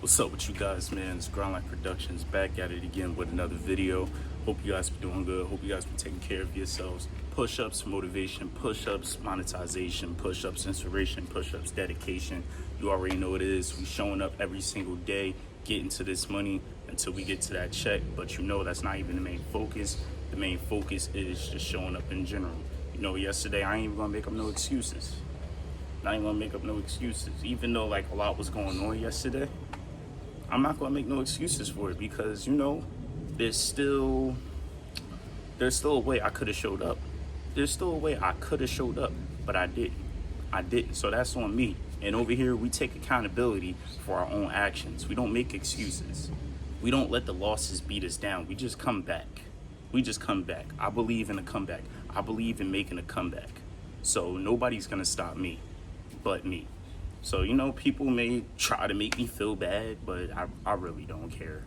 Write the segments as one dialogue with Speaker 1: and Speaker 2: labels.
Speaker 1: What's up with you guys, man? It's Grindline Productions back at it again with another video. Hope you guys be doing good. Hope you guys be taking care of yourselves. Push-ups, motivation, push-ups, monetization, push-ups, inspiration, push-ups, dedication. You already know what it is. We showing up every single day, getting to this money until we get to that check. But you know that's not even the main focus. The main focus is just showing up in general. You know, yesterday I ain't even gonna make up no excuses. Not even gonna make up no excuses. Even though like a lot was going on yesterday, I'm not gonna make no excuses for it because, you know, there's still a way I could have showed up. There's still a way I could have showed up, but I didn't. So that's on me. And over here, we take accountability for our own actions. We don't make excuses. We don't let the losses beat us down. We just come back. I believe in a comeback. I believe in making a comeback. So nobody's gonna stop me but me. So, you know, people may try to make me feel bad, but I really don't care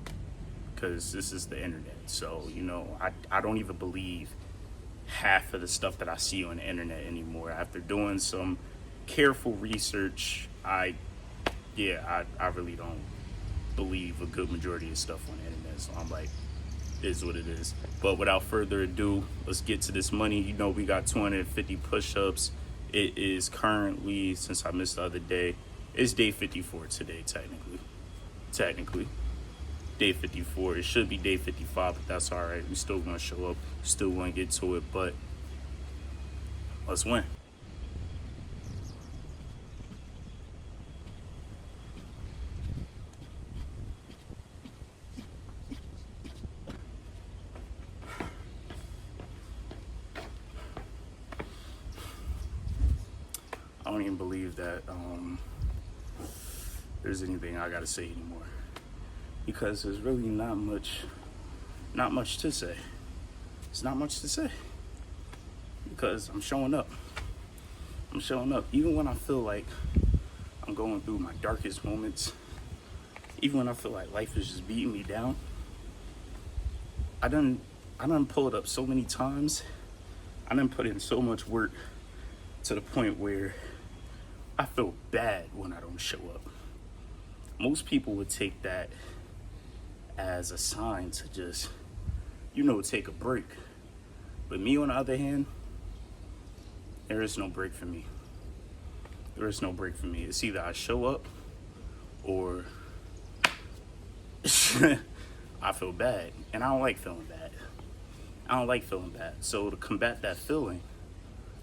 Speaker 1: because this is the internet. So, you know, I don't even believe half of the stuff that I see on the internet anymore. After doing some careful research, I really don't believe a good majority of stuff on the internet. So I'm like, it is what it is. But without further ado, let's get to this money. You know, we got 250 push-ups. It is currently, since I missed the other day, it's day 54 today, technically. Day 54. It should be day 55, but that's all right. We still gonna show up, still gonna get to it, but let's win. I don't even believe that there's anything I gotta say anymore because there's really not much to say. It's not much to say because I'm showing up. Even when I feel like I'm going through my darkest moments, even when I feel like life is just beating me down, I done pulled up so many times. I done put in so much work to the point where I feel bad when I don't show up. Most people would take that as a sign to just, you know, take a break. But me, on the other hand, there is no break for me. It's either I show up or I feel bad. And I don't like feeling bad. So to combat that feeling,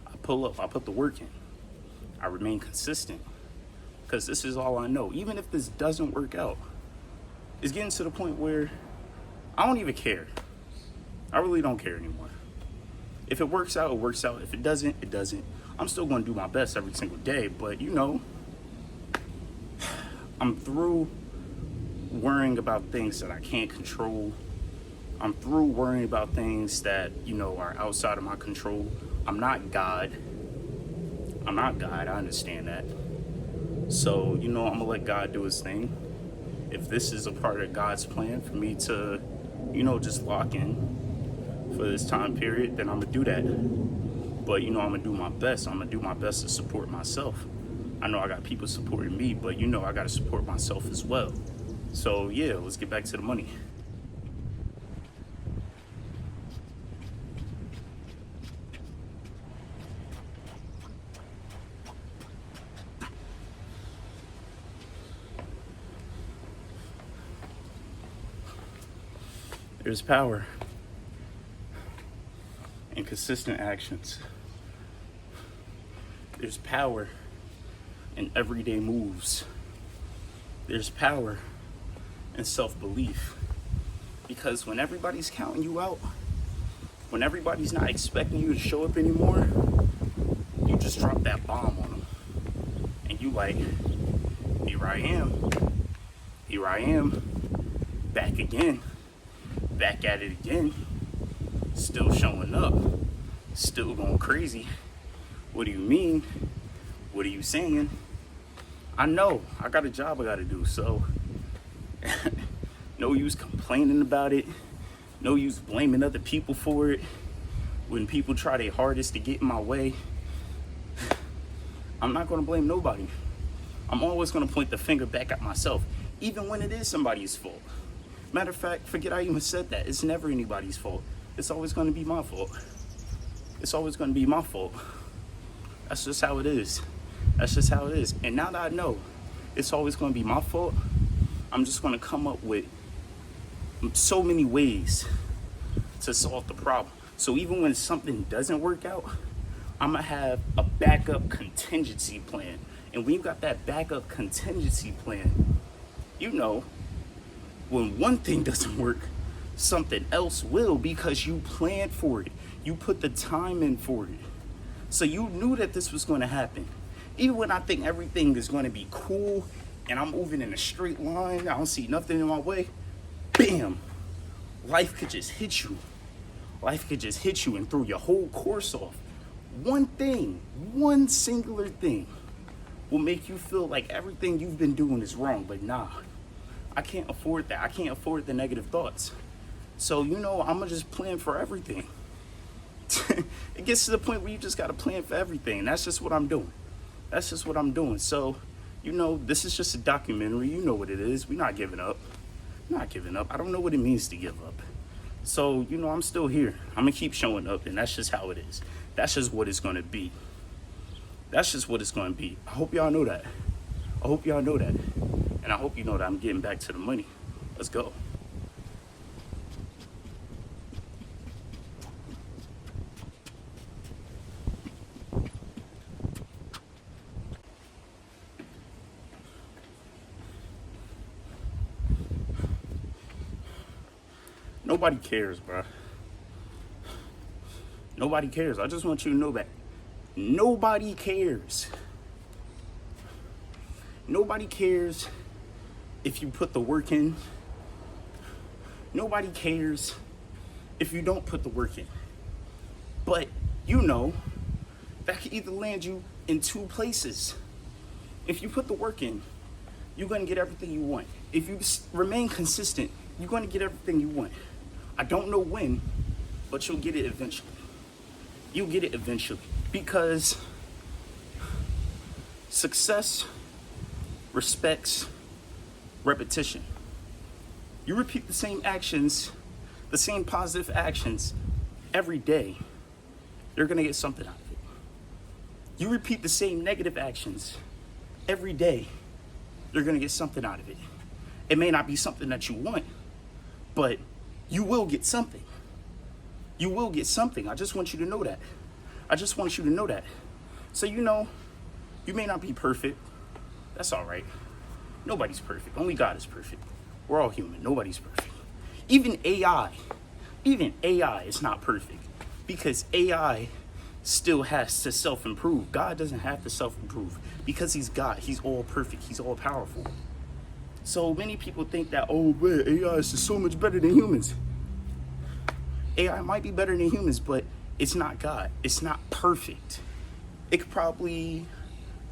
Speaker 1: I pull up, I put the work in. I remain consistent because this is all I know. Even if this doesn't work out, it's getting to the point where I don't even care. I really don't care anymore. If it works out, it works out. If it doesn't, it doesn't. I'm still going to do my best every single day, but you know, I'm through worrying about things that I can't control. I'm through worrying about things that, you know, are outside of my control. I'm not God. I understand that. So, you know, I'm gonna let God do his thing. If this is a part of God's plan for me to, you know, just lock in for this time period, then I'm gonna do that. But, you know, I'm gonna do my best. I'm gonna do my best to support myself. I know I got people supporting me, but, you know, I gotta support myself as well. So, yeah, let's get back to the money. There's power in consistent actions. There's power in everyday moves. There's power in self-belief. Because when everybody's counting you out, when everybody's not expecting you to show up anymore, you just drop that bomb on them. And you like, here I am, back again. Back at it again, still showing up, still going crazy. What do you mean? What are you saying? I know, I got a job I gotta do, so no use complaining about it, no use blaming other people for it. When people try their hardest to get in my way, I'm not gonna blame nobody. I'm always gonna point the finger back at myself. even when it is somebody's fault. Matter of fact, forget I even said that. It's never anybody's fault. It's always going to be my fault. It's always going to be my fault. That's just how it is. That's just how it is. And now that I know it's always going to be my fault, I'm just going to come up with so many ways to solve the problem. So even when something doesn't work out, I'm going to have a backup contingency plan. And when you got that backup contingency plan, you know, when one thing doesn't work, something else will, because you planned for it. You put the time in for it. So you knew that this was going to happen. Even when I think everything is going to be cool and I'm moving in a straight line, I don't see nothing in my way, bam, life could just hit you. Life could just hit you and throw your whole course off. One thing, one singular thing will make you feel like everything you've been doing is wrong. But nah, I can't afford that. I can't afford the negative thoughts. So, you know, I'm going to just plan for everything. It gets to the point where you just got to plan for everything. That's just what I'm doing. That's just what I'm doing. So, you know, this is just a documentary. You know what it is. We're not giving up. Not giving up. I don't know what it means to give up. So, you know, I'm still here. I'm going to keep showing up, and that's just how it is. That's just what it's going to be. That's just what it's going to be. I hope y'all know that. I hope y'all know that. And I hope you know that I'm getting back to the money. Let's go. Nobody cares, bro. Nobody cares. I just want you to know that. Nobody cares. Nobody cares if you put the work in. Nobody cares if you don't put the work in. But you know, that could either land you in two places. If you put the work in, you're going to get everything you want. If you remain consistent, you're going to get everything you want. I don't know when, but you'll get it eventually. You'll get it eventually, because success respects repetition. You repeat the same actions, the same positive actions every day, you're going to get something out of it. You repeat the same negative actions every day, you're going to get something out of it. It may not be something that you want, but you will get something. You will get something. I just want you to know that. I just want you to know that. So, you know, you may not be perfect. That's all right. Nobody's perfect. Only God is perfect. We're all human. Nobody's perfect. Even AI is not perfect, because AI still has to self-improve. God doesn't have to self-improve because he's God. He's all perfect. He's all powerful. So many people think that, oh man, AI is just so much better than humans. AI might be better than humans, but it's not God. It's not perfect. It could probably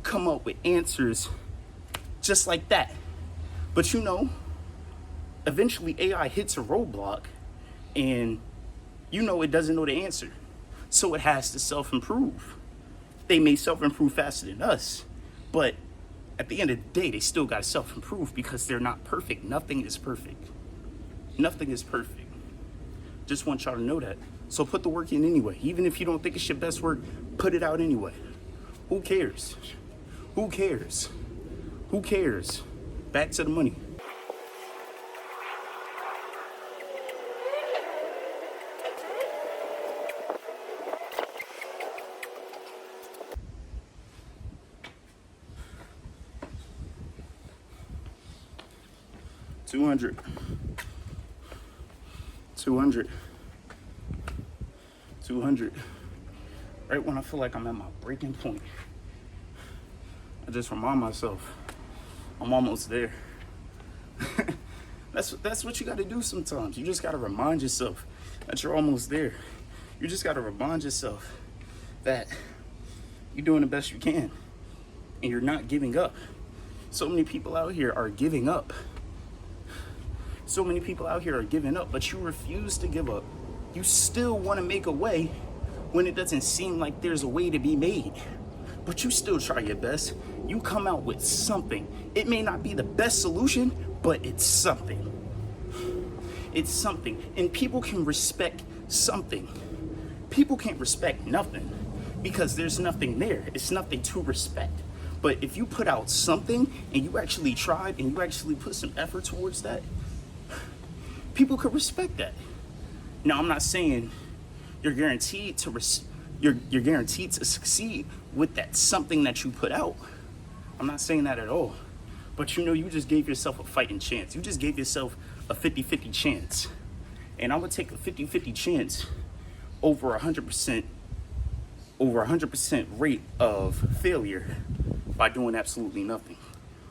Speaker 1: come up with answers just like that. But you know, eventually AI hits a roadblock and you know it doesn't know the answer. So it has to self-improve. They may self-improve faster than us, but at the end of the day, they still got to self-improve because they're not perfect. Nothing is perfect. Nothing is perfect. Just want y'all to know that. So put the work in anyway. Even if you don't think it's your best work, put it out anyway. Who cares? Who cares? Who cares? Back to the money. $200. Right when I feel like I'm at my breaking point, I just remind myself I'm almost there. That's what you got to do sometimes. You just got to remind yourself that you're almost there. You just got to remind yourself that you're doing the best you can and you're not giving up. So many people out here are giving up. So many people out here are giving up, but you refuse to give up. You still want to make a way when it doesn't seem like there's a way to be made. But you still try your best. You come out with something. It may not be the best solution, but it's something. It's something. And people can respect something. People can't respect nothing because there's nothing there. It's nothing to respect. But if you put out something and you actually tried and you actually put some effort towards that, people could respect that. Now, I'm not saying you're guaranteed to you're guaranteed to succeed with that something that you put out. I'm not saying that at all. But you know, you just gave yourself a fighting chance. You just gave yourself a 50-50 chance. And I would take a 50-50 chance over 100% rate of failure by doing absolutely nothing.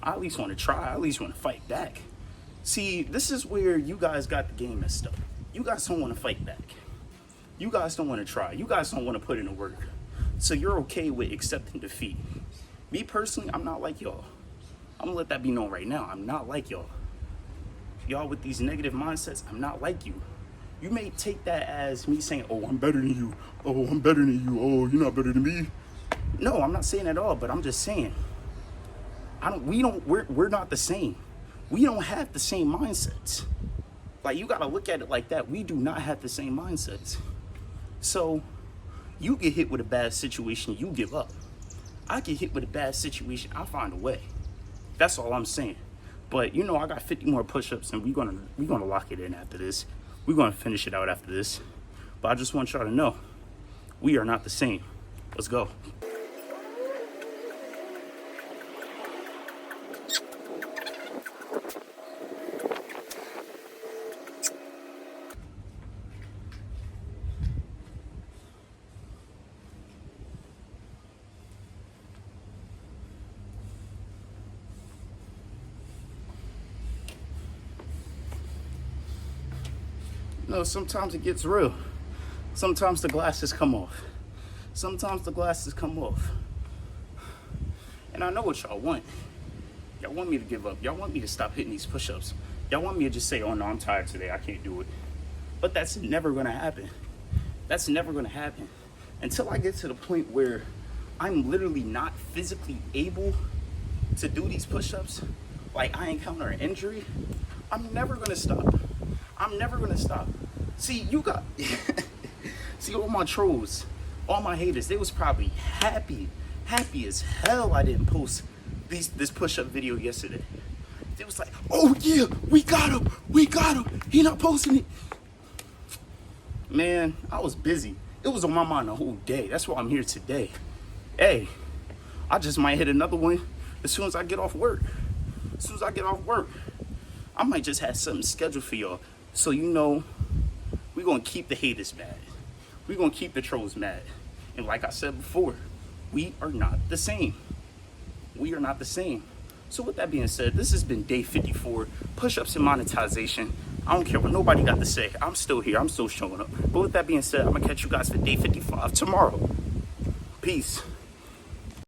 Speaker 1: I at least want to try. I at least want to fight back. See, this is where you guys got the game messed up. You guys don't want to fight back. You guys don't want to try. You guys don't want to put in the work. So you're okay with accepting defeat. Me personally, I'm not like y'all. I'm gonna let that be known right now. I'm not like y'all. Y'all with these negative mindsets, I'm not like you. You may take that as me saying, oh, I'm better than you. Oh, I'm better than you. Oh, you're not better than me. No, I'm not saying at all, but I'm just saying, we're not the same. We don't have the same mindsets. Like, you gotta look at it like that. We do not have the same mindsets. So, you get hit with a bad situation, you give up. I get hit with a bad situation, I find a way. That's all I'm saying. But you know, I got 50 more push-ups and we're gonna lock it in after this. We're gonna finish it out after this. But I just want y'all to know, we are not the same. Let's go. No, sometimes it gets real. Sometimes the glasses come off. Sometimes the glasses come off. And I know what y'all want. Y'all want me to give up. Y'all want me to stop hitting these push-ups. Y'all want me to just say, oh no, I'm tired today, I can't do it. But that's never gonna happen. That's never gonna happen. Until I get to the point where I'm literally not physically able to do these push-ups, like I encounter an injury, I'm never gonna stop. I'm never gonna stop. See, you got, see, all my trolls, all my haters, they was probably happy as hell I didn't post this push-up video yesterday. They was like, oh yeah, we got him, he not posting it. Man, I was busy. It was on my mind the whole day. That's why I'm here today. Hey, I just might hit another one as soon as I get off work. As soon as I get off work, I might just have something scheduled for y'all. So you know, we're gonna keep the haters mad. We're gonna keep the trolls mad. And like I said before, we are not the same. We are not the same. So with that being said, this has been day 54, push-ups and monetization. I don't care what nobody got to say. I'm still here, I'm still showing up. But with that being said, I'm gonna catch you guys for day 55 tomorrow. Peace.